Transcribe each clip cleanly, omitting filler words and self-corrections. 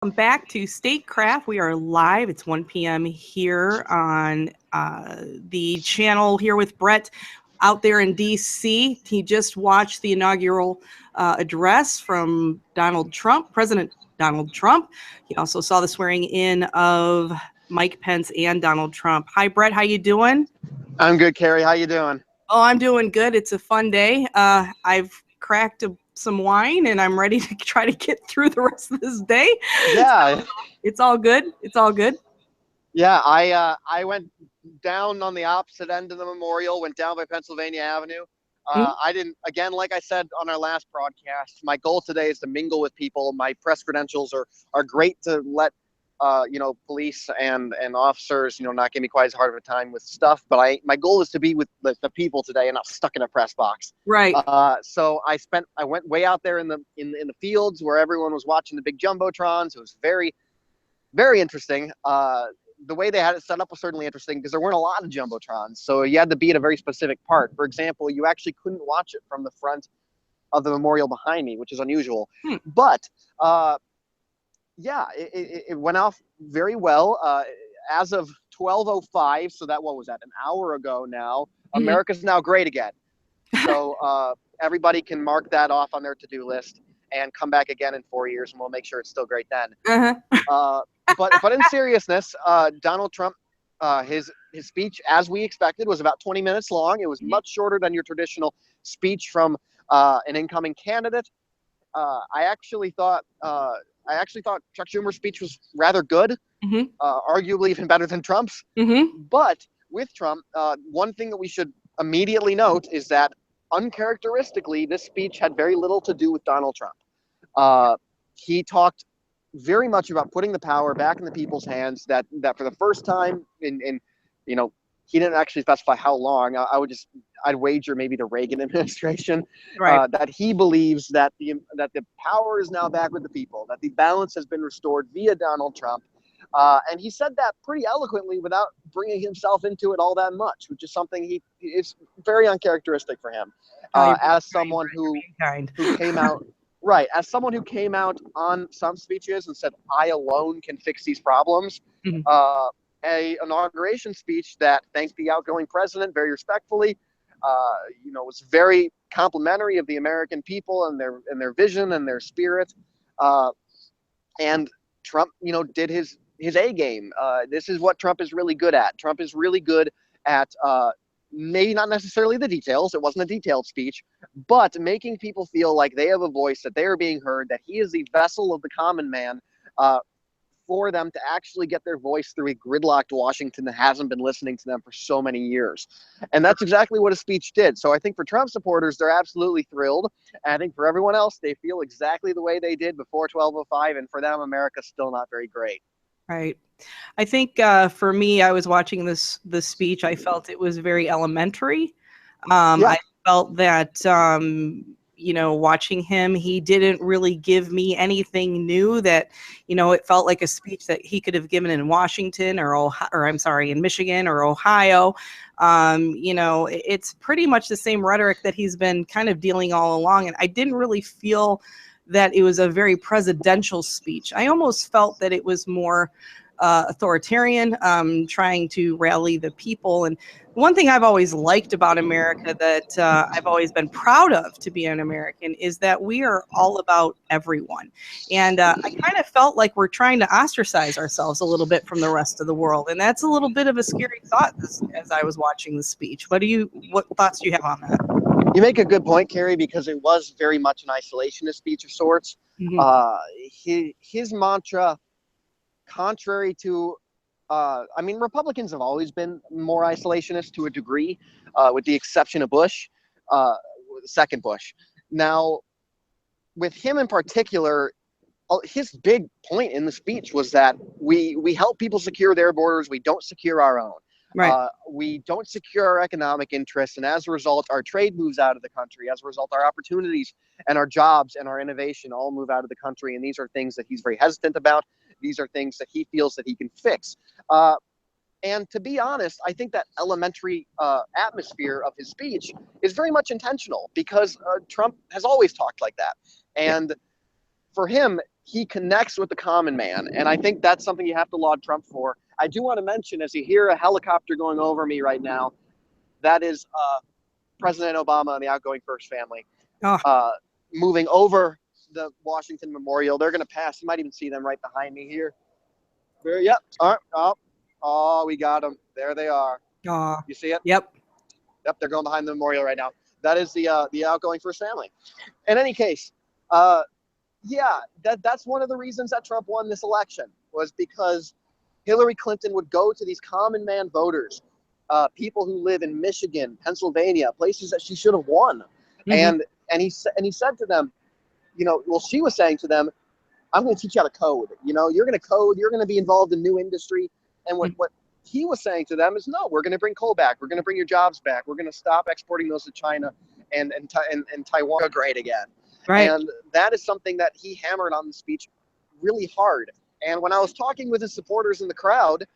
Welcome back to Statecraft. We are live. It's 1 p.m. here on the channel here with Brett out there in D.C. He just watched the inaugural address from Donald Trump, President Donald Trump. He also saw the swearing in of Mike Pence and Donald Trump. Hi, Brett. How you doing? I'm good, Carrie. How you doing? Oh, I'm doing good. It's a fun day. I've cracked some wine and I'm ready to try to get through the rest of this day. Yeah, So, it's all good. It's all good. yeah. I went down on the opposite end of the memorial. Went down by Pennsylvania Avenue. I didn't. Again, like I said on our last broadcast, my goal today is to mingle with people. My press credentials are great to let police and officers not give me quite as hard of a time with stuff. But my goal is to be with the people today and not stuck in a press box. Right. So I went way out there in the fields where everyone was watching the big jumbotrons. It was very, very interesting. The way they had it set up was certainly interesting because there weren't a lot of jumbotrons, so you had to be at a very specific part. For example, you actually couldn't watch it from the front of the memorial behind me, which is unusual. But yeah, it went off very well. As of 12:05, so what was that? An hour ago now. America's now great again. So everybody can mark that off on their to-do list and come back again in 4 years, and we'll make sure it's still great then. But in seriousness, Donald Trump, his speech, as we expected, was about 20 minutes long. It was much shorter than your traditional speech from an incoming candidate. I actually thought Chuck Schumer's speech was rather good, arguably even better than Trump's. But with Trump, one thing that we should immediately note is that uncharacteristically, this speech had very little to do with Donald Trump. He talked very much about putting the power back in the people's hands. That for the first time in he didn't actually specify how long. I'd wager maybe the Reagan administration. Right. That he believes that the power is now back with the people, that the balance has been restored via Donald Trump. And he said that pretty eloquently without bringing himself into it all that much, which is something it's very uncharacteristic for him. As someone who came out, right, as someone who came out on some speeches and said, I alone can fix these problems. A inauguration speech that thanked the outgoing president very respectfully, was very complimentary of the American people and their vision and their spirit. And Trump, did his A game. This is what Trump is really good at. Trump is really good at maybe not necessarily the details. It wasn't a detailed speech, but making people feel like they have a voice, that they are being heard, that he is the vessel of the common man for them to actually get their voice through a gridlocked Washington that hasn't been listening to them for so many years. And that's exactly what his speech did. So I think for Trump supporters, they're absolutely thrilled. And I think for everyone else, they feel exactly the way they did before 12:05. And for them, America's still not very great. Right. I think for me, I was watching this speech. I felt it was very elementary. I felt that watching him, he didn't really give me anything new. That it felt like a speech that he could have given in Washington or in Michigan or Ohio. It's pretty much the same rhetoric that he's been kind of dealing all along, and I didn't really feel that it was a very presidential speech. I almost felt that it was more authoritarian, trying to rally the people. And one thing I've always liked about America, that I've always been proud of to be an American, is that we are all about everyone. And I kind of felt like we're trying to ostracize ourselves a little bit from the rest of the world. And that's a little bit of a scary thought as I was watching the speech. What thoughts do you have on that? You make a good point, Carrie, because it was very much an isolationist speech of sorts. His mantra, contrary to, Republicans have always been more isolationist to a degree, with the exception of Bush, the second Bush. Now, with him in particular, his big point in the speech was that we help people secure their borders. We don't secure our own. Right. We don't secure our economic interests, and as a result, our trade moves out of the country. As a result, our opportunities and our jobs and our innovation all move out of the country, and these are things that he's very hesitant about. These are things that he feels that he can fix. And to be honest, I think that elementary atmosphere of his speech is very much intentional, because Trump has always talked like that. And for him, he connects with the common man, and I think that's something you have to laud Trump for. I do want to mention, as you hear a helicopter going over me right now, that is President Obama and the outgoing first family moving over the Washington Memorial. They're going to pass. You might even see them right behind me here. Yep. Oh, we got them. There they are. You see it? Yep. Yep, they're going behind the memorial right now. That is the outgoing first family. In any case, yeah, that's one of the reasons that Trump won this election, was because Hillary Clinton would go to these common man voters, people who live in Michigan, Pennsylvania, places that she should have won. And he said to them, she was saying to them, I'm going to teach you how to code. You're going to code. You're going to be involved in new industry. And what he was saying to them is, no, we're going to bring coal back. We're going to bring your jobs back. We're going to stop exporting those to China and Taiwan great again. Right. And that is something that he hammered on the speech really hard. And when I was talking with his supporters in the crowd,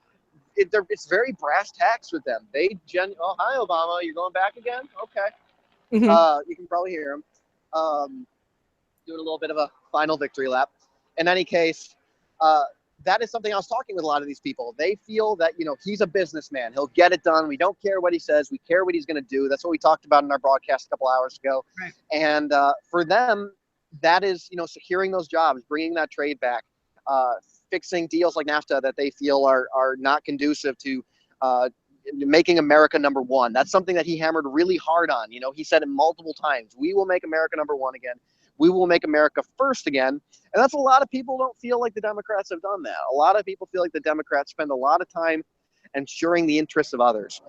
it's very brass tacks with them. Oh, hi, Obama. You're going back again? Okay. You can probably hear him doing a little bit of a final victory lap. In any case, that is something I was talking with a lot of these people. They feel that, he's a businessman. He'll get it done. We don't care what he says. We care what he's going to do. That's what we talked about in our broadcast a couple hours ago. Right. And for them, that is, securing those jobs, bringing that trade back, fixing deals like NAFTA that they feel are not conducive to making America number one. That's something that he hammered really hard on. He said it multiple times. We will make America number one again. We will make America first again. And that's a lot of people don't feel like the Democrats have done that. A lot of people feel like the Democrats spend a lot of time ensuring the interests of others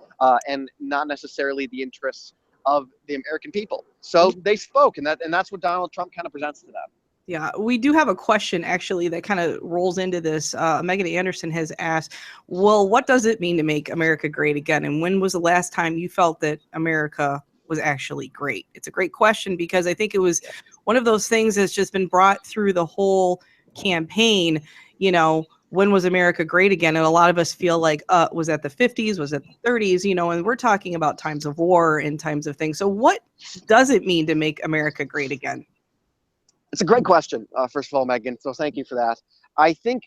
and not necessarily the interests of the American people. So they spoke, and that's what Donald Trump kind of presents to them. Yeah, we do have a question actually that kind of rolls into this. Megan Anderson has asked, well, what does it mean to make America great again? And when was the last time you felt that America was actually great? It's a great question, because I think it was one of those things that's just been brought through the whole campaign. When was America great again? And a lot of us feel like, was that the 50s? Was it the 30s? And we're talking about times of war and times of things. So what does it mean to make America great again? It's a great question, first of all, Megan. So thank you for that. I think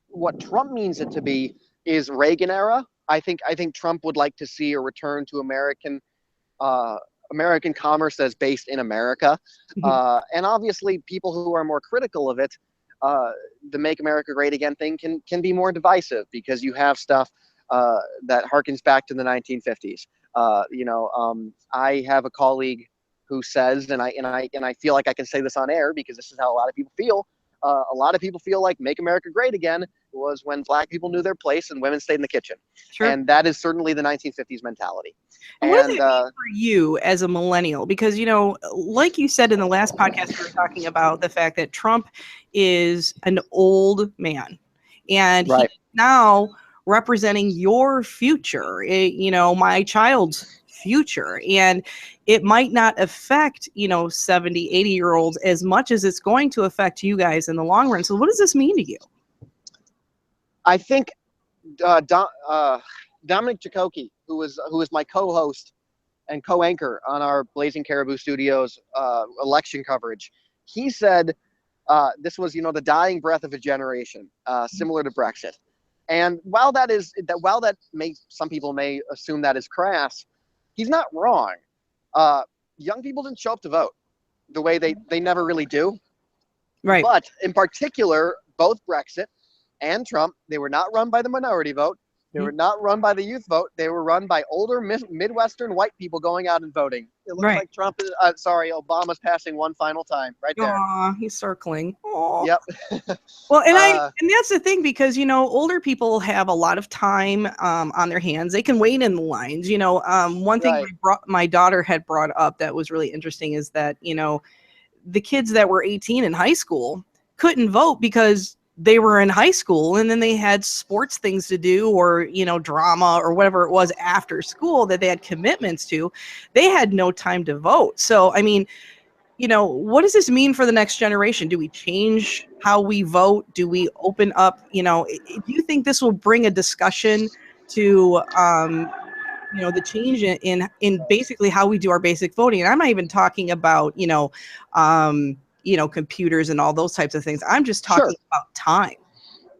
what Trump means it to be is Reagan era. I think Trump would like to see a return to American commerce that's based in America. And obviously, people who are more critical of it, the Make America Great Again thing can be more divisive, because you have stuff that harkens back to the 1950s. I have a colleague who says, and I feel like I can say this on air because this is how a lot of people feel. A lot of people feel like Make America Great Again was when black people knew their place and women stayed in the kitchen. Sure. And that is certainly the 1950s mentality. And what does it mean for you as a millennial? Because, like you said in the last podcast, we were talking about the fact that Trump is an old man, and he's now representing your future, my child's future. And it might not affect, 70, 80-year-olds as much as it's going to affect you guys in the long run. So what does this mean to you? I think Dominic Jacoki, who is my co-host and co-anchor on our Blazing Caribou Studios election coverage, he said this was, the dying breath of a generation, similar to Brexit. And while some people may assume that is crass, he's not wrong. Young people didn't show up to vote the way they never really do. Right. But in particular, both Brexit and Trump, they were not run by the minority vote. They were not run by the youth vote. They were run by older Midwestern white people going out and voting. It looks like Obama's passing one final time right there. Aw, he's circling. Aww. Yep. Well, and that's the thing, because, older people have a lot of time on their hands. They can wait in the lines. One thing my daughter had brought up that was really interesting is that, the kids that were 18 in high school couldn't vote because they were in high school, and then they had sports things to do, or, drama or whatever it was after school that they had commitments to. They had no time to vote. So, I mean, what does this mean for the next generation? Do we change how we vote? Do we open up, do you think this will bring a discussion to, the change in basically how we do our basic voting? And I'm not even talking about, computers and all those types of things. I'm just talking about time.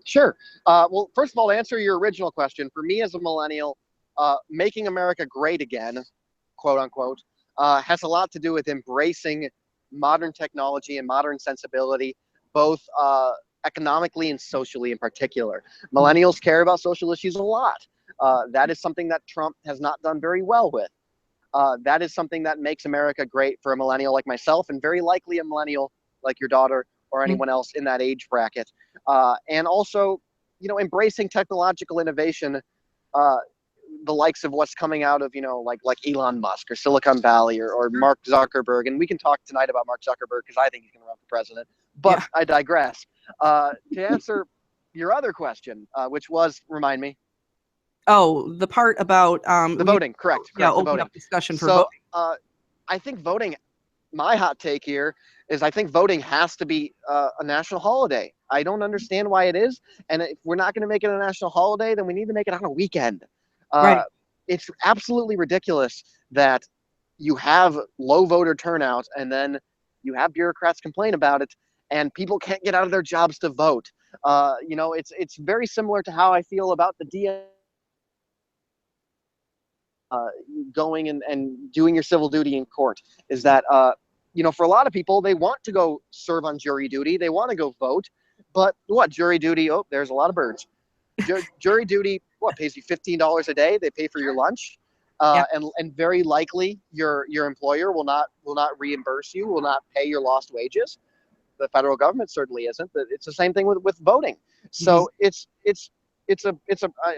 Sure. Well, first of all, to answer your original question, for me as a millennial, making America great again, quote unquote, has a lot to do with embracing modern technology and modern sensibility, both economically and socially in particular. Millennials care about social issues a lot. That is something that Trump has not done very well with. That is something that makes America great for a millennial like myself, and very likely a millennial like your daughter or anyone else in that age bracket. And also, embracing technological innovation, the likes of what's coming out of, like Elon Musk or Silicon Valley or Mark Zuckerberg. And we can talk tonight about Mark Zuckerberg because I think he's going to run for president. But I digress. To answer your other question, which was, remind me. Oh, the part about the voting, correct. Yeah, the open voting. up discussion for voting. I think voting, my hot take here is I think voting has to be a national holiday. I don't understand why it is. And if we're not going to make it a national holiday, then we need to make it on a weekend. Right. It's absolutely ridiculous that you have low voter turnout and then you have bureaucrats complain about it and people can't get out of their jobs to vote. It's very similar to how I feel about the DA. Going and doing your civil duty in court is that, for a lot of people, they want to go serve on jury duty. They want to go vote. But what, jury duty? Oh, there's a lot of birds. Jury duty, what, pays you $15 a day? They pay for your lunch. And very likely your employer will not reimburse you, will not pay your lost wages. The federal government certainly isn't. But it's the same thing with voting. So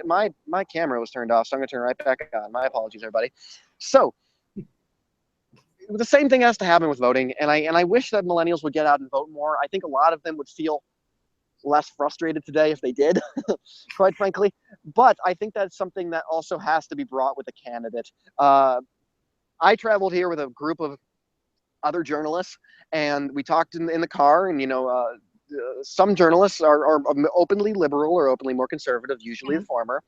my camera was turned off, so I'm going to turn it right back on. My apologies, everybody. So the same thing has to happen with voting, and I wish that millennials would get out and vote more. I think a lot of them would feel less frustrated today if they did, quite frankly. But I think that's something that also has to be brought with a candidate. I traveled here with a group of other journalists, and we talked in the car, and some journalists are openly liberal or openly more conservative, usually the former,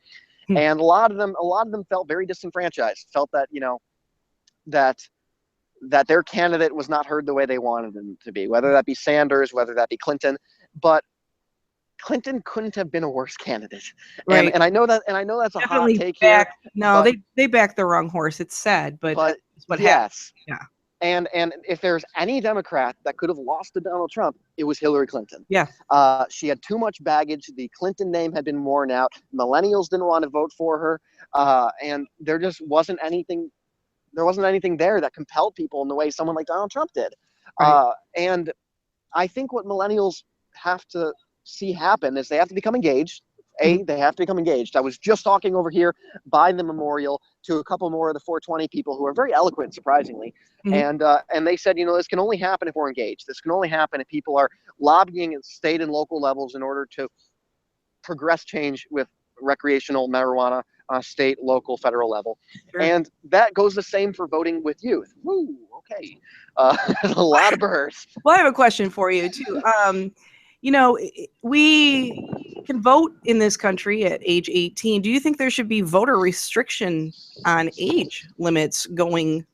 and a lot of them felt very disenfranchised, felt that that their candidate was not heard the way they wanted them to be, whether that be Sanders, whether that be Clinton. But Clinton couldn't have been a worse candidate, right? And I know that's a definitely hot take here. No, they backed the wrong horse. It's sad, but that's what yes, happened. Yeah. And if there's any Democrat that could have lost to Donald Trump, it was Hillary Clinton. Yeah. She had too much baggage. The Clinton name had been worn out. Millennials didn't want to vote for her. And there just wasn't anything. There wasn't anything there that compelled people in the way someone like Donald Trump did. Right. And I think what millennials have to see happen is they have to become engaged. They have to become engaged. I was just talking over here by the memorial to a couple more of the 420 people who are very eloquent, surprisingly. And they said, this can only happen if we're engaged. This can only happen if people are lobbying at state and local levels in order to progress change with recreational marijuana, state, local, federal level. Sure. And that goes the same for voting with youth. Woo, okay. A lot of birds. Well, I have a question for you, too. We can vote in this country at age 18. Do you think there should be voter restriction on age limits going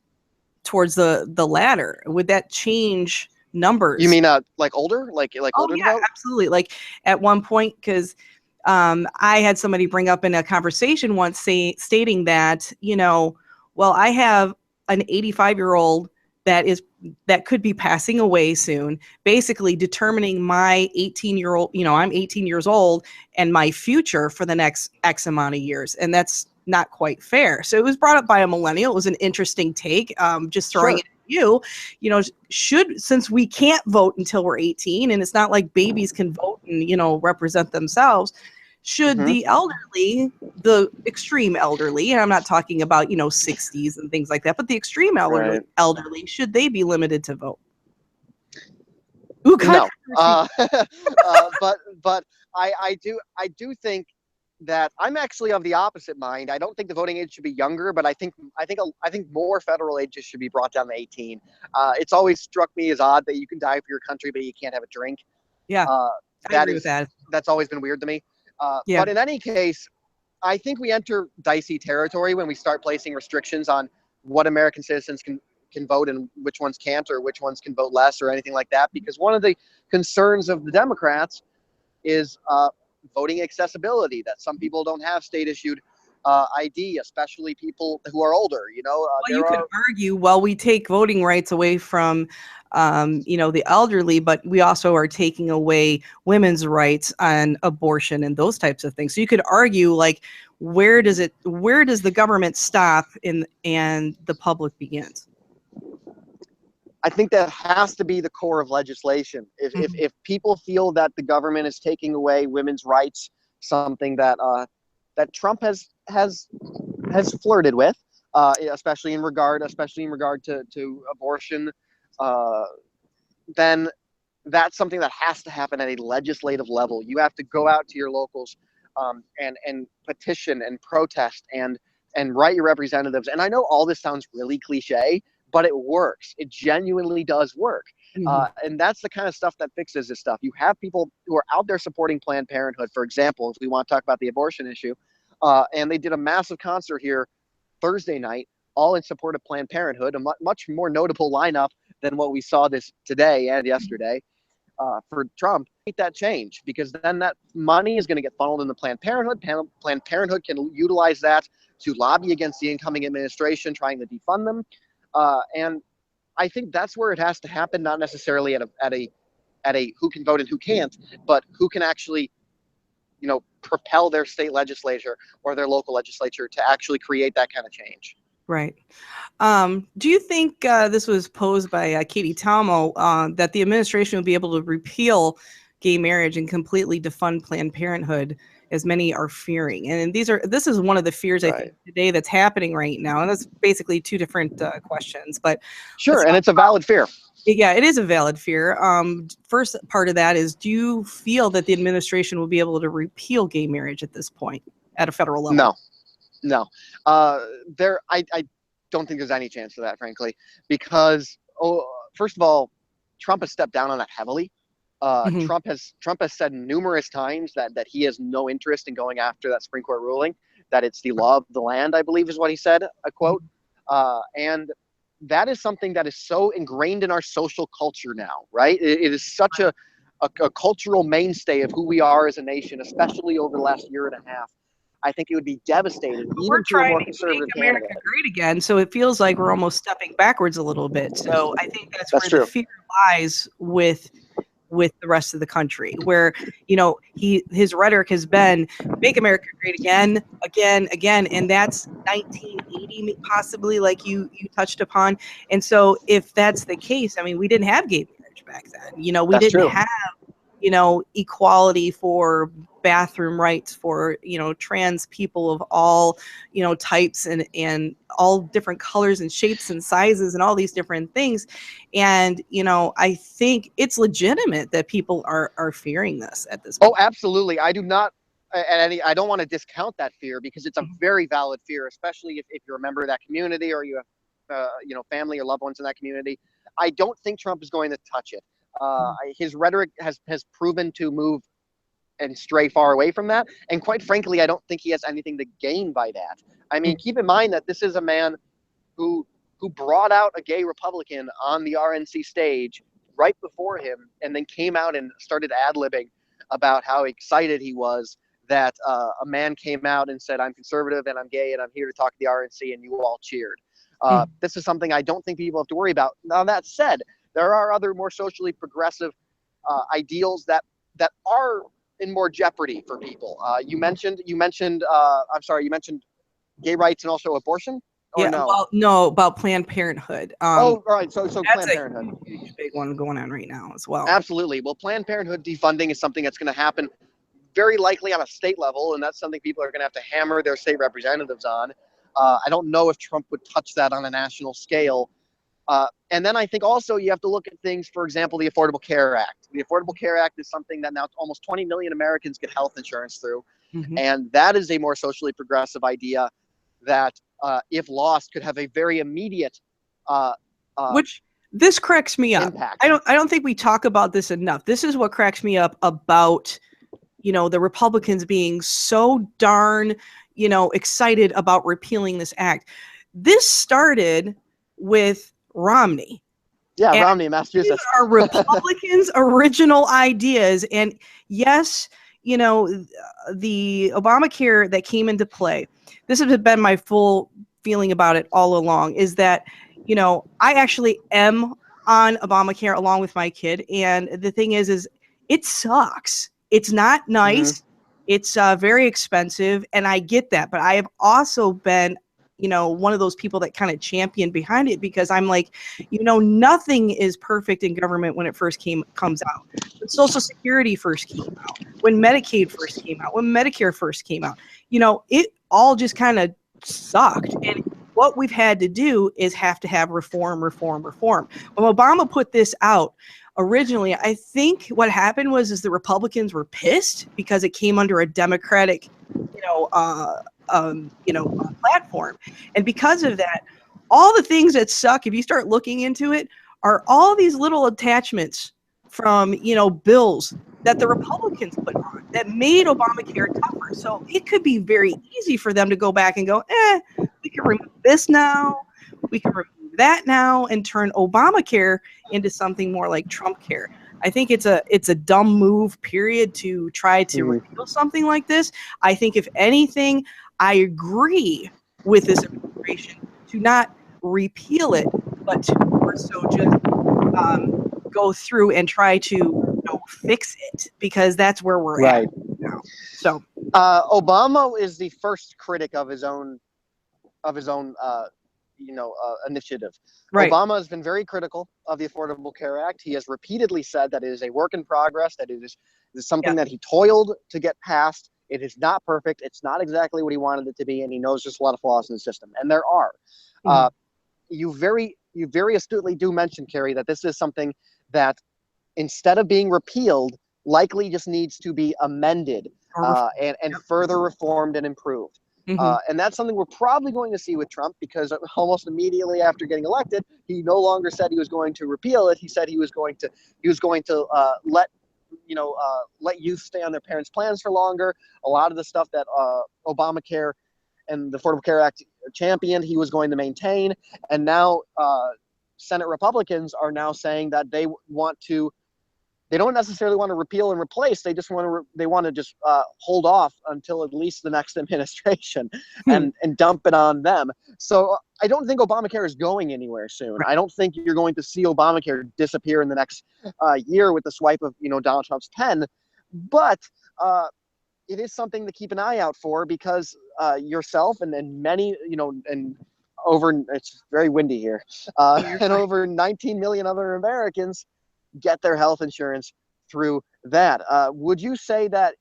towards the latter? Would that change numbers? You mean like older? Like older to vote? Absolutely. Like at one point, because I had somebody bring up in a conversation once stating that, well, I have an 85-year-old that could be passing away soon, basically determining my 18-year-old, I'm 18 years old and my future for the next X amount of years. And that's not quite fair. So it was brought up by a millennial. It was an interesting take. Just throwing it at since we can't vote until we're 18 and it's not like babies can vote and, represent themselves, should the elderly, the extreme elderly, and I'm not talking about, 60s and things like that, but the extreme elderly, should they be limited to vote? Ooh, no. But I do think that I'm actually of the opposite mind. I don't think the voting age should be younger, but I think more federal ages should be brought down to 18. It's always struck me as odd that you can die for your country, but you can't have a drink. Yeah, I agree with that. That's always been weird to me. But in any case, I think we enter dicey territory when we start placing restrictions on what American citizens can vote and which ones can't, or which ones can vote less, or anything like that. Because one of the concerns of the Democrats is voting accessibility, that some people don't have state issued ID, especially people who are older. Well, you could argue, well, we take voting rights away from, the elderly, but we also are taking away women's rights on abortion and those types of things. So you could argue, like, where does the government stop and the public begins? I think that has to be the core of legislation. If people feel that the government is taking away women's rights, something that that Trump has flirted with, especially in regard to abortion, then that's something that has to happen at a legislative level. You have to go out to your locals and petition and protest and write your representatives. And I know all this sounds really cliche, but it works. It genuinely does work. And that's the kind of stuff that fixes this stuff. You have people who are out there supporting Planned Parenthood, for example, if we want to talk about the abortion issue. And they did a massive concert here Thursday night, all in support of Planned Parenthood, a much more notable lineup than what we saw this today and yesterday for Trump. Make that change, because then that money is going to get funneled into Planned Parenthood. Planned Parenthood can utilize that to lobby against the incoming administration, trying to defund them. And I think that's where it has to happen, not necessarily at a who can vote and who can't, but who can actually, propel their state legislature or their local legislature to actually create that kind of change. Right. Do you think this was posed by Katie Talmo, that the administration would be able to repeal gay marriage and completely defund Planned Parenthood, as many are fearing? And this is one of the fears, I think, today that's happening right now. And that's basically two different questions. But sure, and it's a valid fear. Yeah, it is a valid fear. First part of that is, do you feel that the administration will be able to repeal gay marriage at this point at a federal level? No. I don't think there's any chance of that, frankly, because first of all, Trump has stepped down on that heavily. Trump has said numerous times that he has no interest in going after that Supreme Court ruling, that it's the law of the land, I believe is what he said, a quote. And that is something that is so ingrained in our social culture now, right? It is such a cultural mainstay of who we are as a nation, especially over the last year and a half. I think it would be devastating. We're trying to make America great again, so it feels like we're almost stepping backwards a little bit. So I think that's where the fear lies with the rest of the country, where his rhetoric has been "Make America Great Again, again," and that's 1980 possibly, like you touched upon. And so if that's the case, I mean, we didn't have gay marriage back then. We didn't have equality for bathroom rights for trans people of all types and all different colors and shapes and sizes and all these different things. And I think it's legitimate that people are fearing this at this point. Oh, absolutely. I don't want to discount that fear, because it's a very valid fear, especially if you're a member of that community, or you have family or loved ones in that community. I don't think Trump is going to touch it. His rhetoric has proven to move and stray far away from that. And quite frankly, I don't think he has anything to gain by that. I mean, keep in mind that this is a man who brought out a gay Republican on the RNC stage right before him, and then came out and started ad-libbing about how excited he was that a man came out and said, "I'm conservative and I'm gay and I'm here to talk to the RNC," and you all cheered. This is something I don't think people have to worry about. Now, that said, there are other more socially progressive ideals that are in more jeopardy for people. You mentioned gay rights and also abortion. Or no? Well, no, about Planned Parenthood. All right. So that's Planned Parenthood, a huge, big one going on right now as well. Absolutely. Well, Planned Parenthood defunding is something that's going to happen very likely on a state level, and that's something people are going to have to hammer their state representatives on. I don't know if Trump would touch that on a national scale. And then I think also you have to look at things, for example, the Affordable Care Act. The Affordable Care Act is something that now almost 20 million Americans get health insurance through. And that is a more socially progressive idea that, if lost, could have a very immediate which this cracks me up. Impact. I don't think we talk about this enough. This is what cracks me up about the Republicans being so darn excited about repealing this act. This started with Romney. Yeah, And Romney, these Massachusetts. are Republicans' original ideas. And yes, you know, the Obamacare that came into play, this has been my full feeling about it all along, is that, you know, I actually am on Obamacare along with my kid. And the thing is it sucks. It's not nice. It's very expensive. And I get that. But I have also been, you know, one of those people that kind of championed behind it, because I'm like, you know, nothing is perfect in government when it first comes out. When Social Security first came out, when Medicaid first came out, when Medicare first came out, you know, it all just kind of sucked. And what we've had to do is have to have reform. When Obama put this out originally, I think what happened was the Republicans were pissed because it came under a Democratic, platform. And because of that, all the things that suck, if you start looking into it, are all these little attachments from, you know, bills that the Republicans put on that made Obamacare tougher. So it could be very easy for them to go back and go, we can remove this now, we can remove that now, and turn Obamacare into something more like Trump care. I think it's a dumb move, period, to try to repeal something like this. I think, if anything, I agree with this administration to not repeal it, but to more so just go through and try to, you know, fix it, because that's where we're at now. So Obama is the first critic of his own initiative. Right. Obama has been very critical of the Affordable Care Act. He has repeatedly said that it is a work in progress, that it is something that he toiled to get passed. It is not perfect. It's not exactly what he wanted it to be, and he knows there's a lot of flaws in the system, and there are. You very astutely do mention, Carrie, that this is something that, instead of being repealed, likely just needs to be amended and further reformed and improved. And that's something we're probably going to see with Trump, because almost immediately after getting elected, he no longer said he was going to repeal it. He said he was going to let youth stay on their parents' plans for longer. A lot of the stuff that Obamacare and the Affordable Care Act championed, he was going to maintain. And now Senate Republicans are now saying that they don't necessarily want to repeal and replace. They just want to just hold off until at least the next administration and dump it on them. So I don't think Obamacare is going anywhere soon. I don't think you're going to see Obamacare disappear in the next year with the swipe of, you know, Donald Trump's pen. But it is something to keep an eye out for, because yourself and many, you know, and it's very windy here, and over 19 million other Americans get their health insurance through that. Would you say that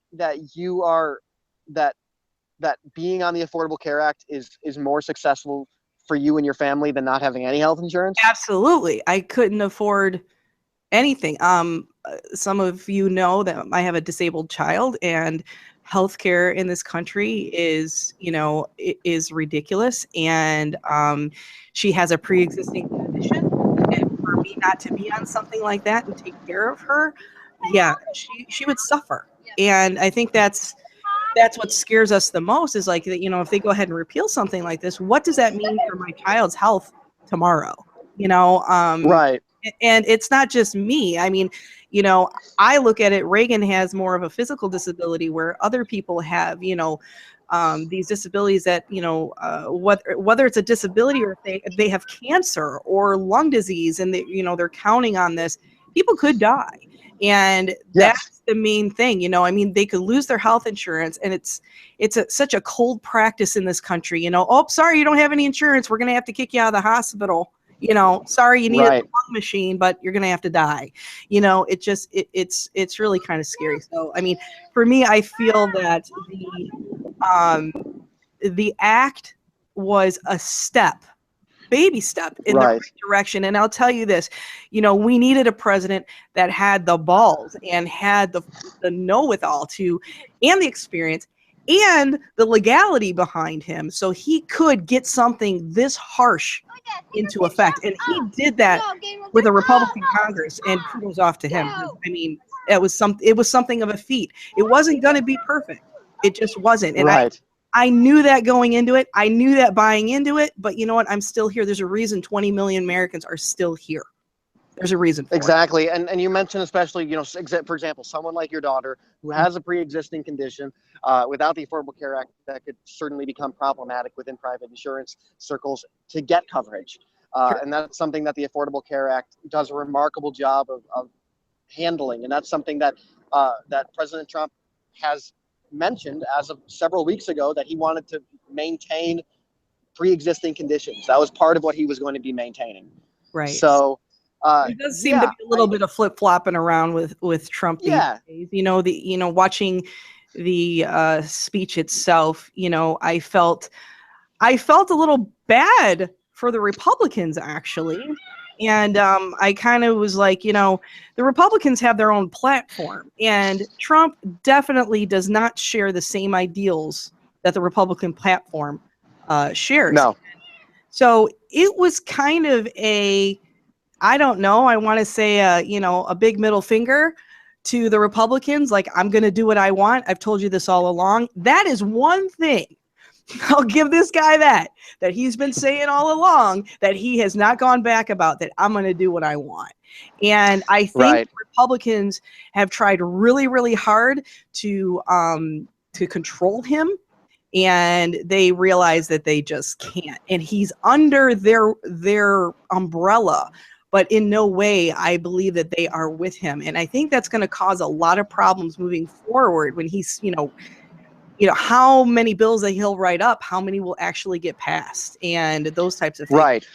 being on the Affordable Care Act is more successful for you and your family than not having any health insurance? Absolutely. I couldn't afford anything. Some of you know that I have a disabled child, and healthcare in this country is ridiculous. And she has a pre-existing condition, and for me not to be on something like that and take care of her, she would suffer. And I think that's what scares us the most, is like, you know, if they go ahead and repeal something like this, what does that mean for my child's health tomorrow? You know, right. And it's not just me. I mean, you know, I look at it, Reagan has more of a physical disability, where other people have, you know, these disabilities that, you know, whether it's a disability or if they have cancer or lung disease, and they, you know, they're counting on this, people could die. And that's the main thing. You know, I mean, they could lose their health insurance, and it's such a cold practice in this country. You know, oh, sorry, you don't have any insurance, we're going to have to kick you out of the hospital. You know, sorry, you need a lung machine, but you're going to have to die. You know, it's really kind of scary. So, I mean, for me, I feel that the act was a baby step in the right direction. And I'll tell you this, you know, we needed a president that had the balls and had the know-it-all and the experience and the legality behind him, so he could get something this harsh into effect. And he did that with a Republican Congress, and kudos off to him. I mean, it was something of a feat. It wasn't going to be perfect. It just wasn't. And I knew that going into it. I knew that buying into it. But you know what? I'm still here. There's a reason 20 million Americans are still here. There's a reason for Exactly. And you mentioned especially, for example, someone like your daughter who has a pre-existing condition without the Affordable Care Act that could certainly become problematic within private insurance circles to get coverage. Sure. And that's something that the Affordable Care Act does a remarkable job of handling. And that's something that that President Trump has mentioned as of several weeks ago, that he wanted to maintain pre-existing conditions. That was part of what he was going to be maintaining. Right. So there does seem to be a little bit of flip flopping around with Trump these days. Watching the speech itself, I felt a little bad for the Republicans, actually. And I kind of was like, the Republicans have their own platform, and Trump definitely does not share the same ideals that the Republican platform shares. No. So it was kind of I don't know, I want to say, a big middle finger to the Republicans. Like, I'm going to do what I want. I've told you this all along. That is one thing I'll give this guy that he's been saying all along, that he has not gone back about, that I'm going to do what I want. And I think Republicans have tried really, really hard to control him, and they realize that they just can't. And he's under their umbrella, but in no way I believe that they are with him. And I think that's going to cause a lot of problems moving forward when he's, how many bills that he'll write up, how many will actually get passed, and those types of things. Right.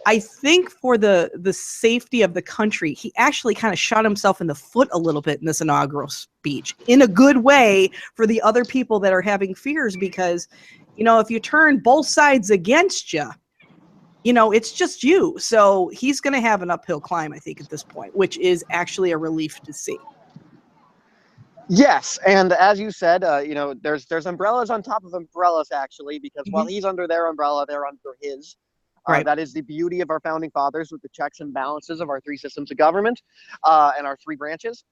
I think for the safety of the country, he actually kind of shot himself in the foot a little bit in this inaugural speech, in a good way for the other people that are having fears, because, if you turn both sides against you, it's just you. So he's going to have an uphill climb, I think, at this point, which is actually a relief to see. Yes, and as you said, there's umbrellas on top of umbrellas, actually, because while he's under their umbrella, they're under his. Right. That is the beauty of our founding fathers, with the checks and balances of our three systems of government and our three branches.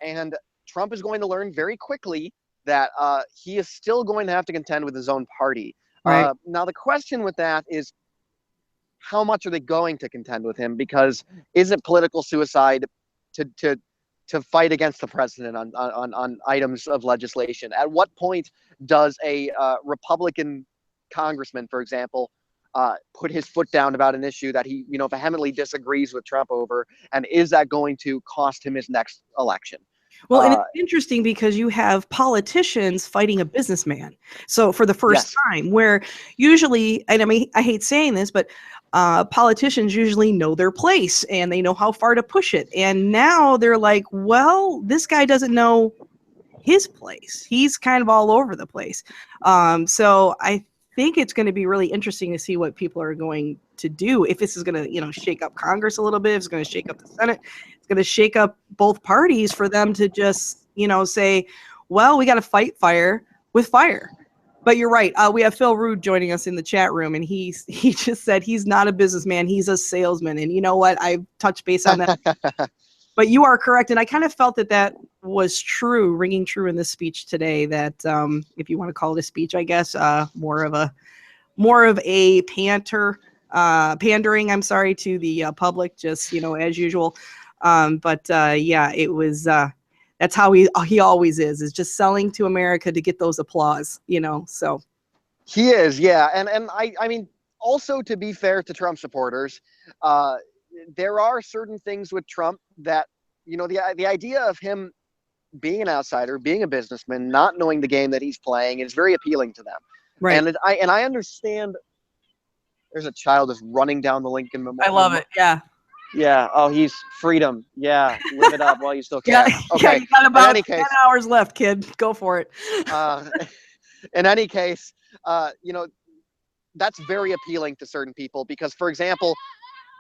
And Trump is going to learn very quickly that he is still going to have to contend with his own party. Right. Now, the question with that is, how much are they going to contend with him? Because is it political suicide to fight against the president on items of legislation? At what point does a Republican congressman, for example, put his foot down about an issue that he, vehemently disagrees with Trump over, and is that going to cost him his next election? Well, and it's interesting because you have politicians fighting a businessman. So for the first time, where usually, and I mean, I hate saying this, but politicians usually know their place and they know how far to push it. And now they're like, well, this guy doesn't know his place. He's kind of all over the place. So I think it's going to be really interesting to see what people are going to do. If this is going to, shake up Congress a little bit, if it's going to shake up the Senate, it's going to shake up both parties for them to just, say, well, we got to fight fire with fire. But you're right. We have Phil Rude joining us in the chat room, and he just said he's not a businessman. He's a salesman. And you know what? I touched base on that. But you are correct. And I kind of felt that was true, ringing true in this speech today, that if you want to call it a speech, I guess, more of a pandering, I'm sorry, to the public, just, as usual. Yeah, it was, that's how he always is just selling to America to get those applause, so. He is, yeah. And I mean, also, to be fair to Trump supporters, there are certain things with Trump that, the idea of him being an outsider, being a businessman, not knowing the game that he's playing is very appealing to them. Right. And I understand. There's a child that's running down the Lincoln Memorial. I love it. Yeah. Yeah. Oh, he's freedom. Yeah. Live it up while you still can. Yeah, okay. you got about 10 hours left, kid. Go for it. In any case, that's very appealing to certain people because, for example,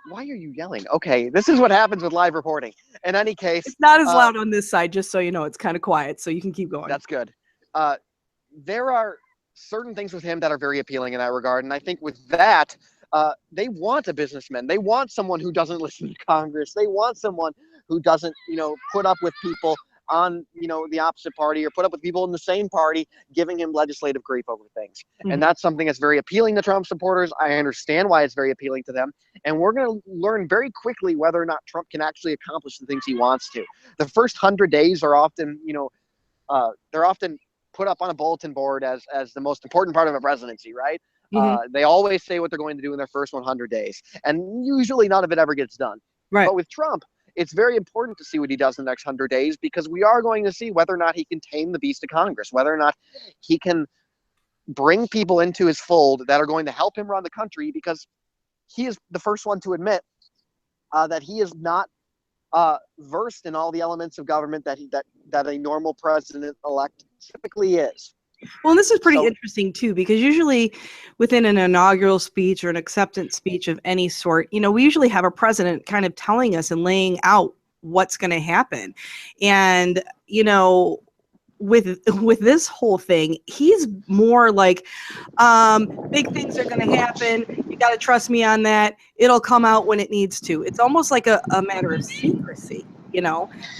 why are you yelling? Okay, this is what happens with live reporting. In any case, it's not as loud on this side, just so you know. It's kind of quiet, so you can keep going. That's good. There are certain things with him that are very appealing in that regard, and I think with that, they want a businessman. They want someone who doesn't listen to Congress. They want someone who doesn't, put up with people on, the opposite party or put up with people in the same party giving him legislative grief over things. Mm-hmm. And that's something that's very appealing to Trump supporters. I understand why it's very appealing to them. And we're going to learn very quickly whether or not Trump can actually accomplish the things he wants to. The first 100 days are often, they're often put up on a bulletin board as the most important part of a presidency, right? Mm-hmm. They always say what they're going to do in their first 100 days. And usually none of it ever gets done. Right. But with Trump, it's very important to see what he does in the next 100 days, because we are going to see whether or not he can tame the beast of Congress, whether or not he can bring people into his fold that are going to help him run the country, because he is the first one to admit that he is not versed in all the elements of government that a normal president-elect typically is. Well, this is pretty interesting, too, because usually within an inaugural speech or an acceptance speech of any sort, we usually have a president kind of telling us and laying out what's going to happen. And, with this whole thing, he's more like, big things are going to happen. You got to trust me on that. It'll come out when it needs to. It's almost like a matter of secrecy.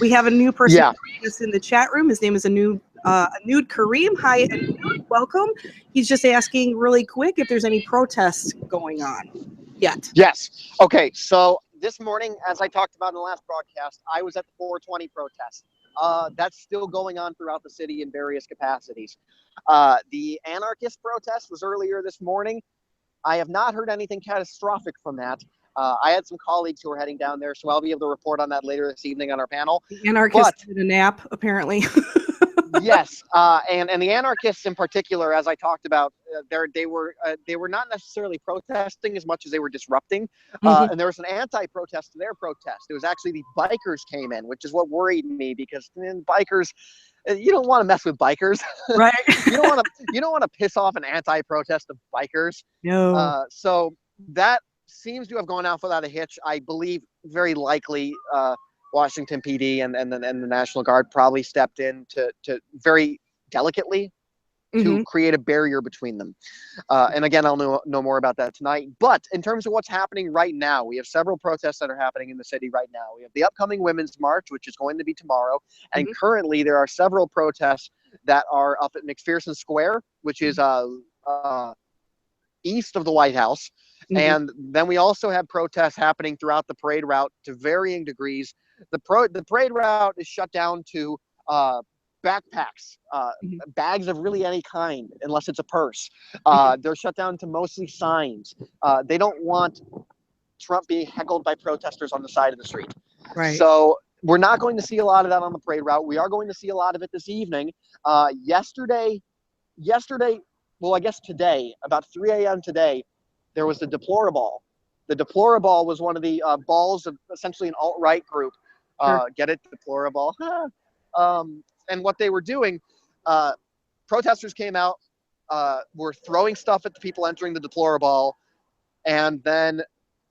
We have a new person in the chat room. His name is Nude Kareem. Hi, Anood. Welcome. He's just asking really quick if there's any protests going on yet. Yes. Okay. So this morning, as I talked about in the last broadcast, I was at the 420 protest. That's still going on throughout the city in various capacities. The anarchist protest was earlier this morning. I have not heard anything catastrophic from that. I had some colleagues who are heading down there, so I'll be able to report on that later this evening on our panel. The anarchists did a nap, apparently. Yes, and the anarchists in particular, as I talked about, they were not necessarily protesting as much as they were disrupting. Mm-hmm. And there was an anti-protest to their protest. It was actually the bikers came in, which is what worried me, because bikers, you don't want to mess with bikers, right? You don't want to piss off an anti-protest of bikers. No. So that seems to have gone out without a hitch. I believe very likely Washington PD and the National Guard probably stepped in to very delicately to create a barrier between them. And again, I'll know more about that tonight. But in terms of what's happening right now, we have several protests that are happening in the city right now. We have the upcoming Women's March, which is going to be tomorrow. And currently there are several protests that are up at McPherson Square, which is east of the White House. And then we also have protests happening throughout the parade route to varying degrees. The parade route is shut down to backpacks, bags of really any kind, unless it's a purse. They're shut down to mostly signs. They don't want Trump being heckled by protesters on the side of the street. Right. So we're not going to see a lot of that on the parade route. We are going to see a lot of it this evening. Yesterday, well, I guess today, about 3 a.m. today, there was the Deplorable. The Deplorable was one of the balls of essentially an alt-right group. Get it? Deplorable. And what they were doing, protesters came out, were throwing stuff at the people entering the Deplorable, and then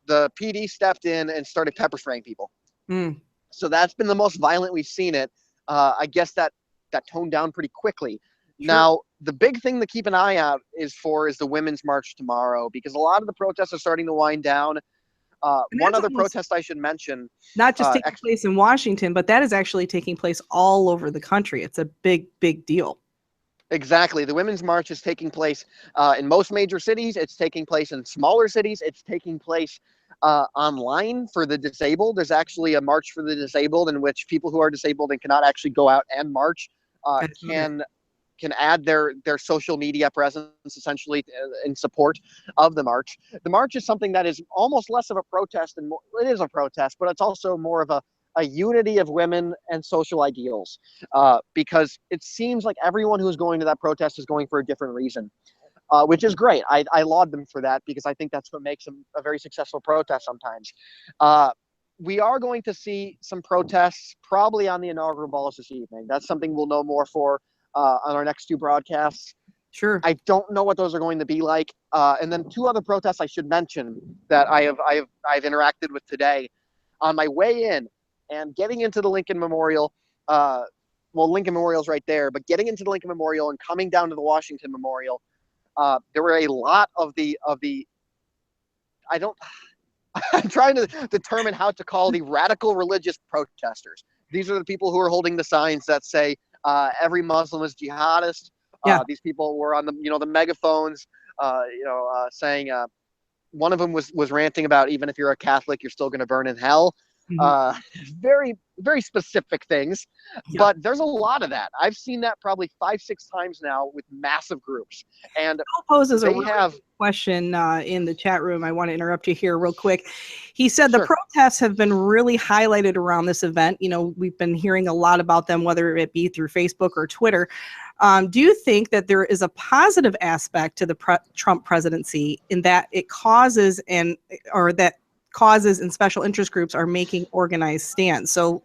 the PD stepped in and started pepper spraying people. So that's been the most violent we've seen it. I guess that toned down pretty quickly. Sure. Now, the big thing to keep an eye out is the Women's March tomorrow, because a lot of the protests are starting to wind down. One other protest I should mention. Not just taking place in Washington, but that is actually taking place all over the country. It's a big, big deal. Exactly. The Women's March is taking place in most major cities. It's taking place in smaller cities. It's taking place online for the disabled. There's actually a March for the Disabled in which people who are disabled and cannot actually go out and march can add their social media presence essentially in support of the march. The march is something that is almost less of a protest, and it is a protest, but it's also more of a unity of women and social ideals, because it seems like everyone who's going to that protest is going for a different reason, which is great. I laud them for that, because I think that's what makes them a very successful protest sometimes. We are going to see some protests probably on the inaugural balls this evening. That's something we'll know more for on our next two broadcasts. Sure. I don't know what those are going to be like. And then two other protests I should mention that I've interacted with today. On my way in and getting into the Lincoln Memorial, well, Lincoln Memorial's right there, but getting into the Lincoln Memorial and coming down to the Washington Memorial, there were a lot of the I'm trying to determine how to call the radical religious protesters. These are the people who are holding the signs that say every Muslim is jihadist. These people were on the the megaphones, saying. One of them was ranting about even if you're a Catholic, you're still going to burn in hell. Very, very specific things. But there's a lot of that. I've seen that probably 5-6 times now with massive groups. And Phil poses a really good question in the chat room. I want to interrupt you here real quick. He said the protests have been really highlighted around this event. We've been hearing a lot about them, whether it be through Facebook or Twitter. Do you think that there is a positive aspect to the Trump presidency in that it causes and special interest groups are making organized stands? So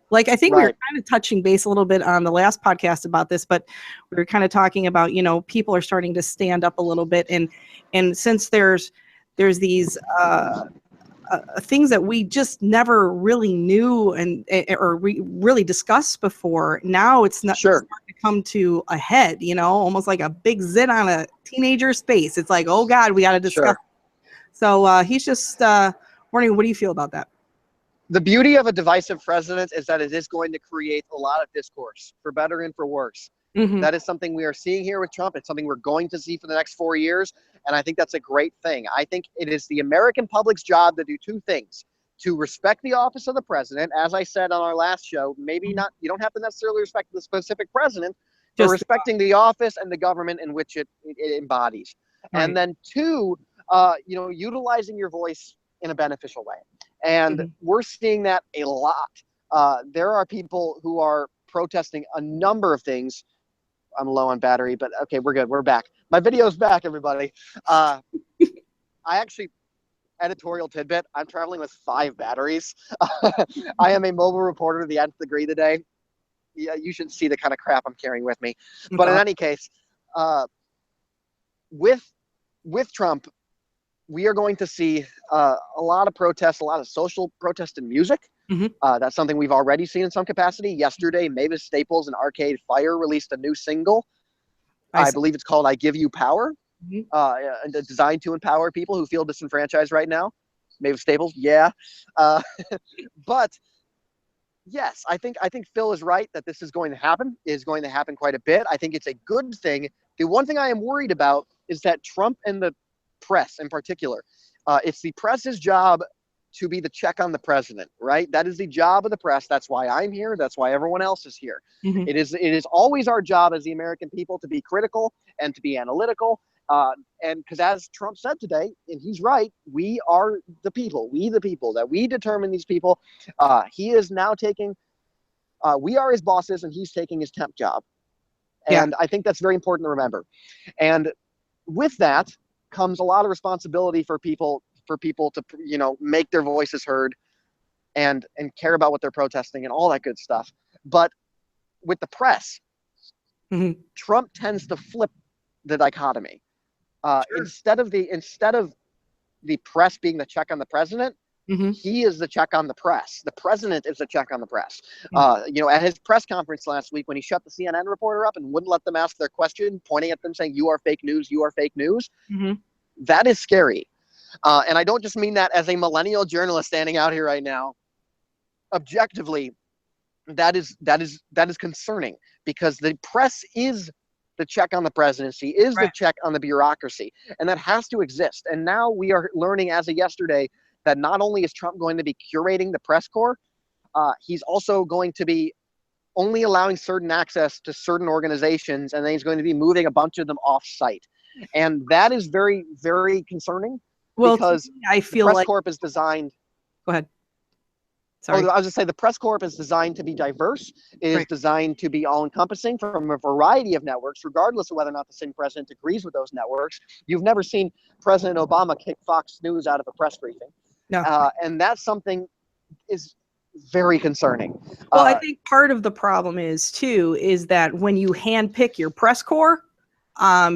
like, I think we were kind of touching base a little bit on the last podcast about this, but we were kind of talking about, people are starting to stand up a little bit. And since there's these things that we just never really knew or really discussed before, now it's not starting to come to a head, almost like a big zit on a teenager's face. It's like, oh God, we got to discuss. So he's just wondering, what do you feel about that? The beauty of a divisive president is that it is going to create a lot of discourse, for better and for worse. That is something we are seeing here with Trump. It's something we're going to see for the next 4 years. And I think that's a great thing. I think it is the American public's job to do two things: to respect the office of the president. As I said on our last show, maybe not, you don't have to necessarily respect the specific president, but respecting the office and the government in which it embodies. And then two, utilizing your voice in a beneficial way. And we're seeing that a lot. There are people who are protesting a number of things. I'm low on battery, but okay, we're good. We're back. My video's back, everybody. I actually, editorial tidbit, I'm traveling with 5 batteries. I am a mobile reporter to the nth degree today. Yeah, you should see the kind of crap I'm carrying with me. But in any case, with Trump, we are going to see a lot of protests, a lot of social protest in music. That's something we've already seen in some capacity. Yesterday, Mavis Staples and Arcade Fire released a new single. I believe it's called I Give You Power, designed to empower people who feel disenfranchised right now. Mavis Staples, but yes, I think Phil is right that this is going to happen quite a bit. I think it's a good thing. The one thing I am worried about is that Trump and the press in particular, it's the press's job to be the check on the president, right? That is the job of the press. That's why I'm here. That's why everyone else is here. It is always our job as the American people to be critical and to be analytical. And because as Trump said today, and he's right, we are the people, that we determine these people. He is now taking, we are his bosses and he's taking his temp job. And I think that's very important to remember. And with that comes a lot of responsibility for people to, make their voices heard and care about what they're protesting and all that good stuff. But with the press, Trump tends to flip the dichotomy. Instead of the press being the check on the president, he is the check on the press. The president is the check on the press. At his press conference last week, when he shut the CNN reporter up and wouldn't let them ask their question, pointing at them saying, "You are fake news, you are fake news." That is scary. And I don't just mean that as a millennial journalist standing out here right now. Objectively, that is concerning, because the press is the check on the presidency, is the check on the bureaucracy, and that has to exist. And now we are learning as of yesterday that not only is Trump going to be curating the press corps, he's also going to be only allowing certain access to certain organizations, and then he's going to be moving a bunch of them off site. And that is very, very concerning. Well, because I feel the press corps is designed. Go ahead. Sorry. I was just saying the press corps is designed to be diverse. It is designed to be all-encompassing from a variety of networks, regardless of whether or not the sitting president agrees with those networks. You've never seen President Obama kick Fox News out of a press briefing. No. And that's something is very concerning. Well, I think part of the problem is that when you handpick your press corps,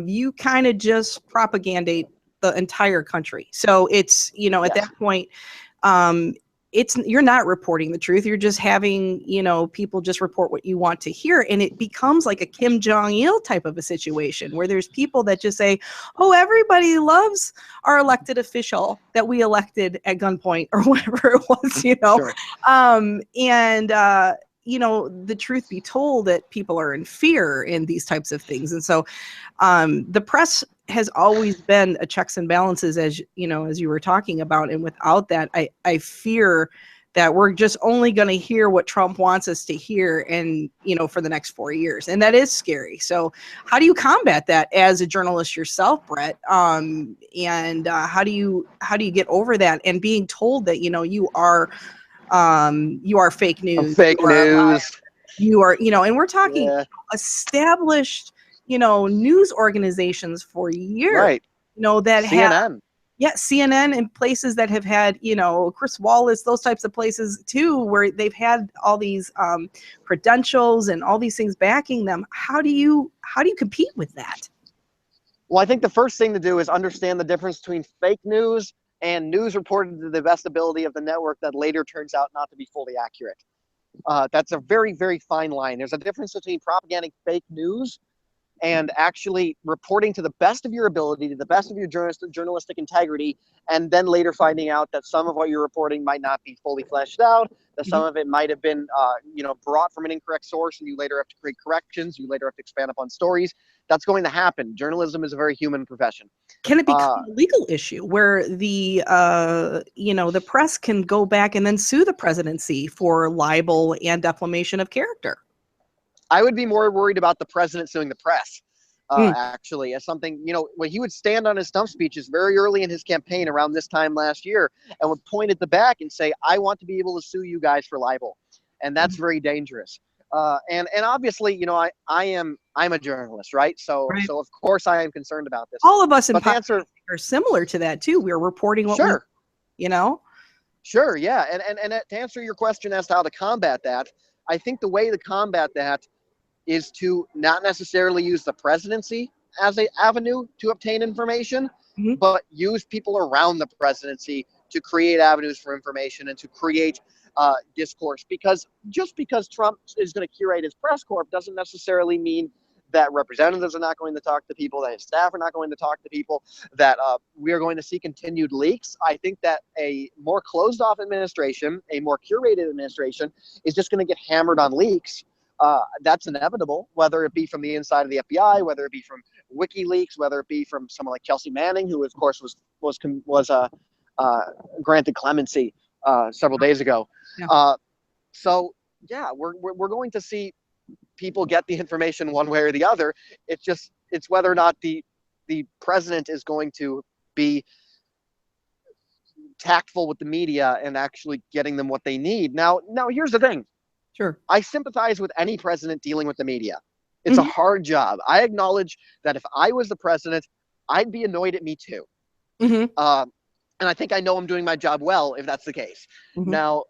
you kind of just propagandate the entire country. So it's, at that point, you're not reporting the truth. You're just having, people just report what you want to hear. And it becomes like a Kim Jong-il type of a situation where there's people that just say, oh, everybody loves our elected official that we elected at gunpoint or whatever it was, the truth be told, that people are in fear in these types of things. And so the press has always been a checks and balances, as you were talking about. And without that, I fear that we're just only going to hear what Trump wants us to hear, and for the next 4 years, and that is scary. So how do you combat that as a journalist yourself, Brett? And how do you get over that, and being told that you are fake news, fake news, you are and we're talking established news organizations for years, right? That CNN. CNN, and places that have had, Chris Wallace, those types of places too, where they've had all these credentials and all these things backing them. How do you compete with that? Well, I think the first thing to do is understand the difference between fake news and news reported to the best ability of the network that later turns out not to be fully accurate. That's a very, very fine line. There's a difference between propagating fake news and actually reporting to the best of your ability, to the best of your journalistic integrity, and then later finding out that some of what you're reporting might not be fully fleshed out, that some of it might have been, brought from an incorrect source, and you later have to create corrections, you later have to expand upon stories. That's going to happen. Journalism is a very human profession. Can it become a legal issue where the press can go back and then sue the presidency for libel and defamation of character? I would be more worried about the president suing the press, actually, as something, when he would stand on his stump speeches very early in his campaign around this time last year and would point at the back and say, I want to be able to sue you guys for libel. And that's very dangerous. And obviously, I'm a journalist, right? So of course I am concerned about this. All of us in podcasting are similar to that too. We're reporting what Sure, yeah. And to answer your question as to how to combat that, I think the way to combat that is to not necessarily use the presidency as an avenue to obtain information, but use people around the presidency to create avenues for information and to create discourse. Because just because Trump is going to curate his press corps doesn't necessarily mean that representatives are not going to talk to people, that his staff are not going to talk to people, that we are going to see continued leaks. I think that a more closed-off administration, a more curated administration, is just going to get hammered on leaks. That's inevitable, whether it be from the inside of the FBI, whether it be from WikiLeaks, whether it be from someone like Chelsea Manning, who of course was granted clemency several days ago. Yeah. So yeah, we're going to see people get the information one way or the other. It's whether or not the president is going to be tactful with the media and actually getting them what they need. Now here's the thing. Sure. I sympathize with any president dealing with the media. It's a hard job. I acknowledge that if I was the president, I'd be annoyed at me too. And I think I know I'm doing my job well if that's the case. Now,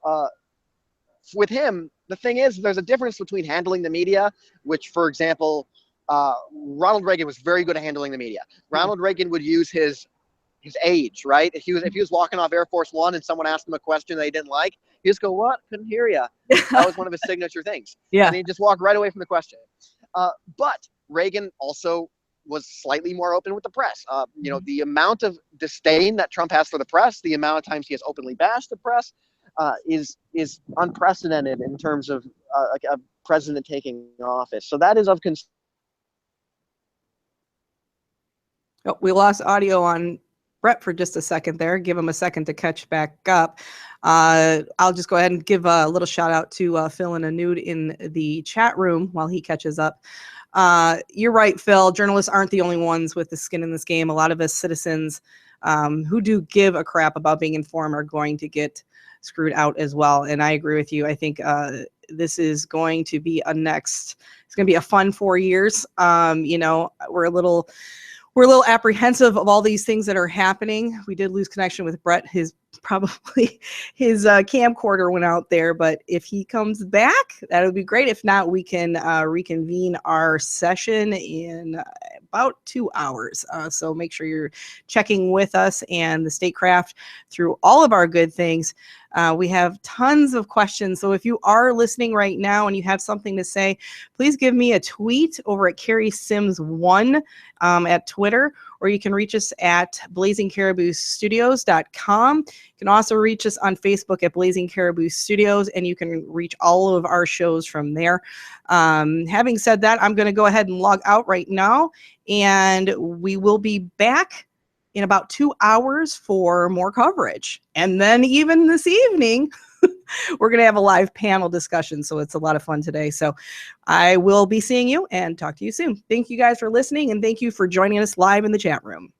with him, the thing is, there's a difference between handling the media, which, for example, Ronald Reagan was very good at handling the media. Ronald Reagan would use his age, right? If he was walking off Air Force One and someone asked him a question they didn't like, he'd just go, "What? Couldn't hear you." That was one of his signature things. And he'd just walk right away from the question. But Reagan also was slightly more open with the press. The amount of disdain that Trump has for the press, the amount of times he has openly bashed the press, is unprecedented in terms of a president taking office. So that is of concern. Oh, we lost audio on Brett for just a second there. Give him a second to catch back up. I'll just go ahead and give a little shout out to Phil and Anud in the chat room while he catches up. You're right, Phil. Journalists aren't the only ones with the skin in this game. A lot of us citizens who do give a crap about being informed are going to get screwed out as well. And I agree with you. I think this is going to be it's going to be a fun 4 years. We're a little apprehensive of all these things that are happening. We did lose connection with Brett. His camcorder went out there, but if he comes back, that would be great. If not, we can reconvene our session in about 2 hours. So make sure you're checking with us and the Statecraft through all of our good things. We have tons of questions. So if you are listening right now and you have something to say, please give me a tweet over at Carrie Sims 1 at Twitter, or you can reach us at blazingcariboustudios.com. You can also reach us on Facebook at Blazing Caribou Studios, and you can reach all of our shows from there. Having said that, I'm going to go ahead and log out right now, and we will be back in about 2 hours for more coverage. And then even this evening, we're going to have a live panel discussion. So it's a lot of fun today. So I will be seeing you and talk to you soon. Thank you guys for listening, and thank you for joining us live in the chat room.